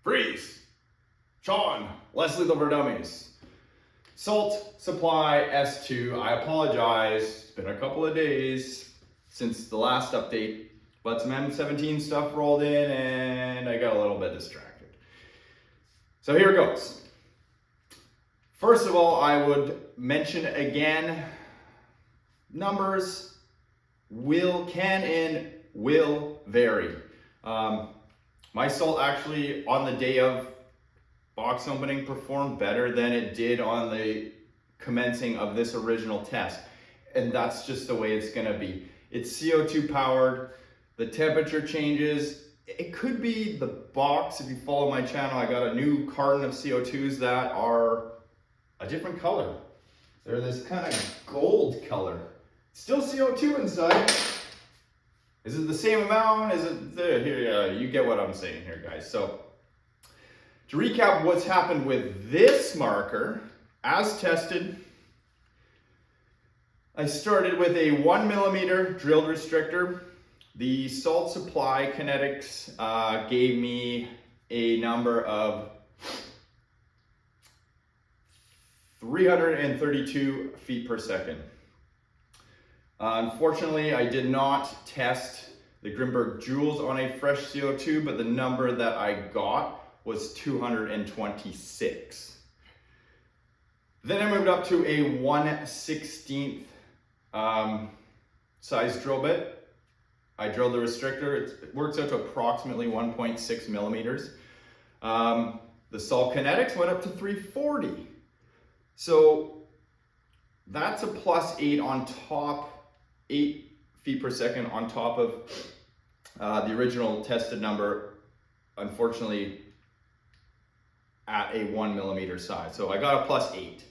Freeze! Sean, less lethal for dummies. Salt supply S2. I apologize. It's been a couple of days since the last update, but some M17 stuff rolled in and I got a little bit distracted. So here it goes. First of all, I would mention again, numbers can and will vary. My salt actually on the day of box opening performed better than it did on the commencing of this original test. And that's just the way it's gonna be. It's CO2 powered, the temperature changes. It could be the box. If you follow my channel, I got a new carton of CO2s that are a different color. They're this kind of gold color. Still CO2 inside. Is it the same amount? Is it here? You get what I'm saying here, guys. So to recap what's happened with this marker, as tested, I started with a 1 millimeter drilled restrictor. The salt supply kinetics gave me a number of 332 feet per second. Unfortunately, I did not test the Grimberg joules on a fresh CO2, but the number that I got was 226. Then I moved up to a 1/16 size drill bit. I drilled the restrictor. It works out to approximately 1.6 millimeters. The salt kinetics went up to 340. So that's a +8 on top, 8 feet per second on top of the original tested number, unfortunately at a 1 millimeter size. So I got a +8.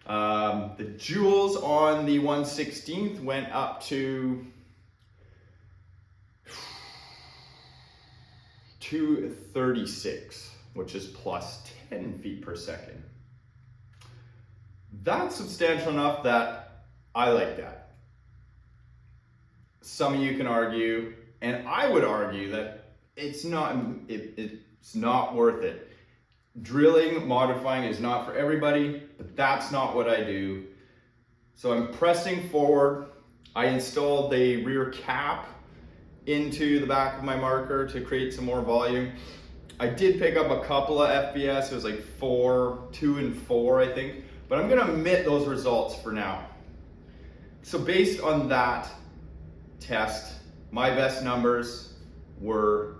The joules on the 1/16 went up to 236, which is +10 feet per second. That's substantial enough that I like that. Some of you can argue, and I would argue that it's not worth it. Drilling, modifying is not for everybody, but that's not what I do. So I'm pressing forward. I installed a rear cap into the back of my marker to create some more volume. I did pick up a couple of FPS. It was like 2 and 4, I think. But I'm gonna omit those results for now. So based on that test, my best numbers were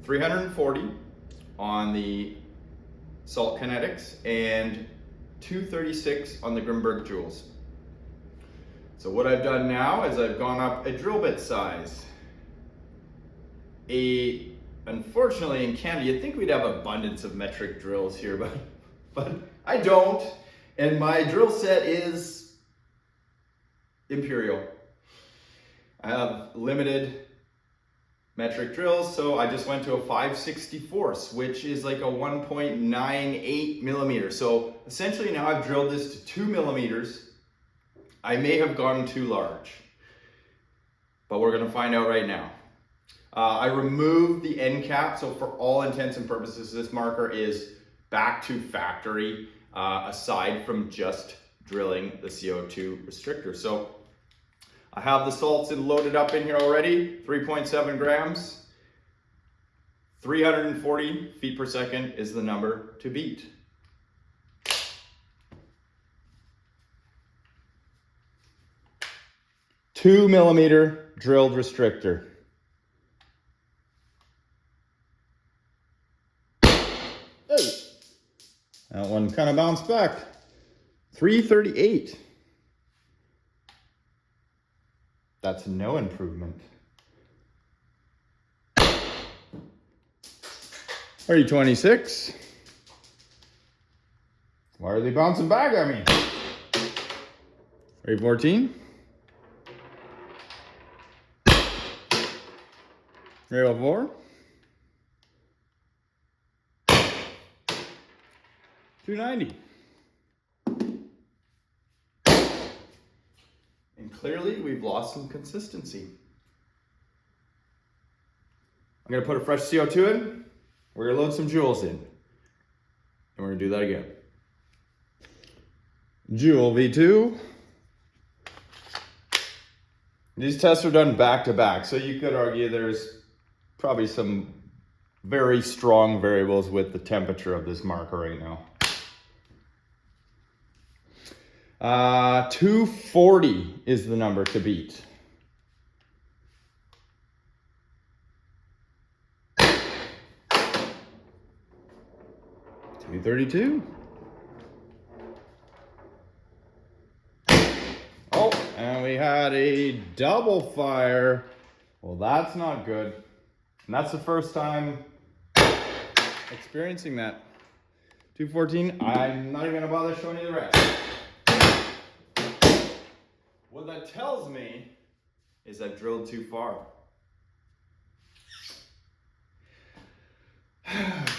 340 on the salt kinetics and 236 on the Grimberg joules. So what I've done now is I've gone up a drill bit size. Unfortunately in Canada, you'd think we'd have abundance of metric drills here, but I don't, and my drill set is imperial. I have limited metric drills, so I just went to a 5/64, which is like a 1.98 millimeter. So essentially now I've drilled this to 2 millimeters. I may have gone too large, but we're gonna find out right now. I removed the end cap, so for all intents and purposes, this marker is back to factory, aside from just drilling the CO2 restrictor. So I have the salts loaded up in here already, 3.7 grams. 340 feet per second is the number to beat. Two millimeter drilled restrictor. That one kind of bounced back. 338. That's no improvement. 326. Why are they bouncing back at me? 314. 304. 290. And clearly we've lost some consistency. I'm gonna put a fresh CO2 in, We're gonna load some joules in. And we're gonna do that again. Joule V2. These tests are done back to back, so you could argue there's probably some very strong variables with the temperature of this marker right now. 240 is the number to beat. 232. Oh, and we had a double fire. Well, that's not good. And that's the first time experiencing that. 214, I'm not even gonna bother showing you the rest. What that tells me is I've drilled too far.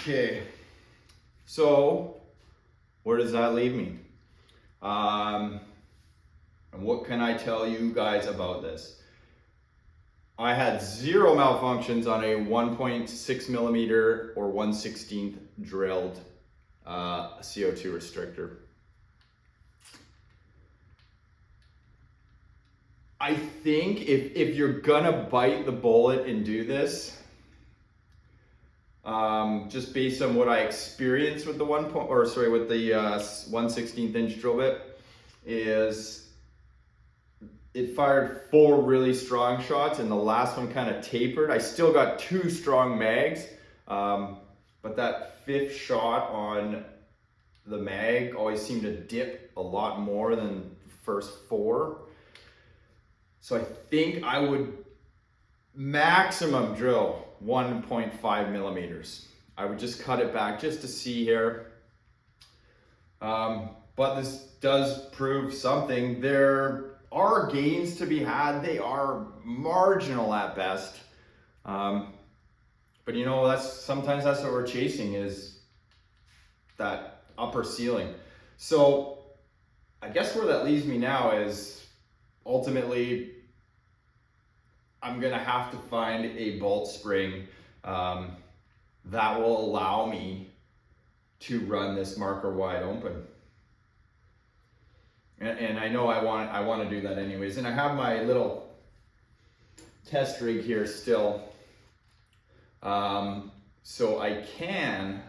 Okay, so where does that leave me? And what can I tell you guys about this? I had 0 malfunctions on a 1.6 millimeter or 1/16 drilled CO2 restrictor. I think if you're gonna bite the bullet and do this, just based on what I experienced with the 1/16 inch drill bit, is it fired 4 really strong shots and the last one kind of tapered. I still got 2 strong mags, but that 5th shot on the mag always seemed to dip a lot more than the first 4. So I think I would maximum drill 1.5 millimeters. I would just cut it back just to see here. But this does prove something. There are gains to be had. They are marginal at best. But you know, sometimes that's what we're chasing, is that upper ceiling. So I guess where that leaves me now is ultimately I'm gonna have to find a bolt spring that will allow me to run this marker wide open. And I know I want to do that anyways. And I have my little test rig here still. So I can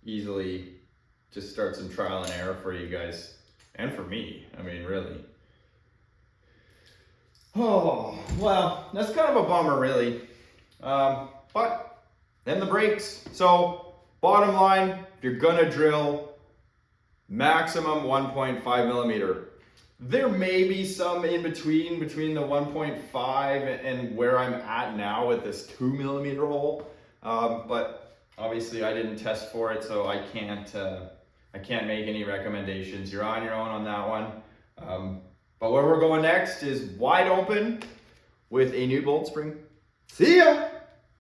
easily just start some trial and error for you guys and for me. I mean, really. Oh, well, that's kind of a bummer, really. But then the brakes. So bottom line, if you're gonna drill, maximum 1.5 millimeter. There may be some in between the 1.5 and where I'm at now with this 2 millimeter hole. But obviously I didn't test for it, so I can't make any recommendations. You're on your own on that one. But where we're going next is wide open with a new bolt spring. See ya!